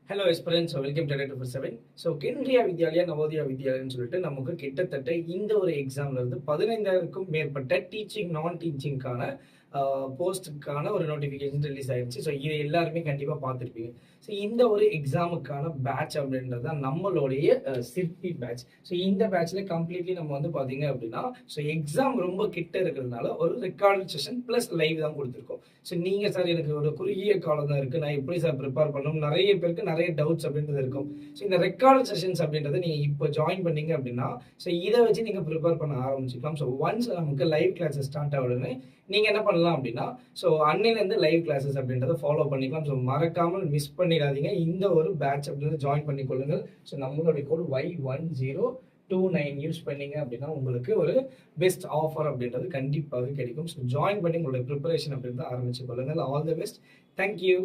Hello aspirants welcome to 247. So Kendriya Vidyalaya Navodaya வித்யாலயான்னு சொல்லிட்டு நமக்கு கிட்டத்தட்ட இந்த ஒரு எக்ஸாம்ல இருந்து 15,000க்கும் மேற்பட்ட டீச்சிங் நான் டீச்சிங்கான போஸ்ட்டுக்கான ஒரு நோட்டிஃபிகேஷன் ரிலீஸ் ஆயிடுச்சு. ஸோ இதை எல்லாருமே கண்டிப்பாக பார்த்துருப்பீங்க. ஸோ இந்த ஒரு எக்ஸாமுக்கான பேட்ச் அப்படின்றது தான் நம்மளுடைய சிற்பி பேட்ச். ஸோ இந்த பேட்ச்ல கம்ப்ளீட்லி நம்ம வந்து பார்த்தீங்க அப்படின்னா ஸோ எக்ஸாம் ரொம்ப கிட்ட இருக்கிறதுனால ஒரு ரெக்கார்டு செஷன் ப்ளஸ் லைவ் தான் கொடுத்துருக்கோம். ஸோ நீங்கள் சார் எனக்கு ஒரு குறுகிய காலம் தான் இருக்குது, நான் எப்படி சார் ப்ரிப்பேர் பண்ணணும், நிறைய பேருக்கு நிறைய டவுட்ஸ் அப்படின்றது இருக்கும். ஸோ இந்த ரெக்கார்டு செஷன்ஸ் அப்படின்றத நீங்கள் இப்போ ஜாயின் பண்ணீங்க அப்படின்னா ஸோ இதை வச்சு நீங்கள் ப்ரிப்பேர் பண்ண ஆரம்பிச்சுக்கலாம். ஸோ ஒன்ஸ் நமக்கு லைவ் கிளாஸஸ் ஸ்டார்ட் ஆகுதுன்னு நீங்கள் என்ன பண்ணலாம் அப்படின்னா ஸோ அன்னிலேருந்து லைவ் கிளாஸஸ் அப்படின்றத ஃபாலோ பண்ணிக்கலாம். ஸோ மறக்காமல் மிஸ் பண்ணிடாதீங்க. இந்த ஒரு பேட்ச் அப்படின்றத ஜாயின் பண்ணிக்கொள்ளுங்கள். ஸோ நம்மளுடைய கோட் Y1029 யூஸ் பண்ணீங்க அப்படின்னா உங்களுக்கு ஒரு பெஸ்ட் ஆஃபர் அப்படின்றது கண்டிப்பாக கிடைக்கும். ஸோ ஜாயின் பண்ணி உங்களுடைய ப்ரிப்பரேஷன் அப்படின்றத ஆரம்பிச்சு கொள்ளுங்கள். All the best. தேங்க்யூ.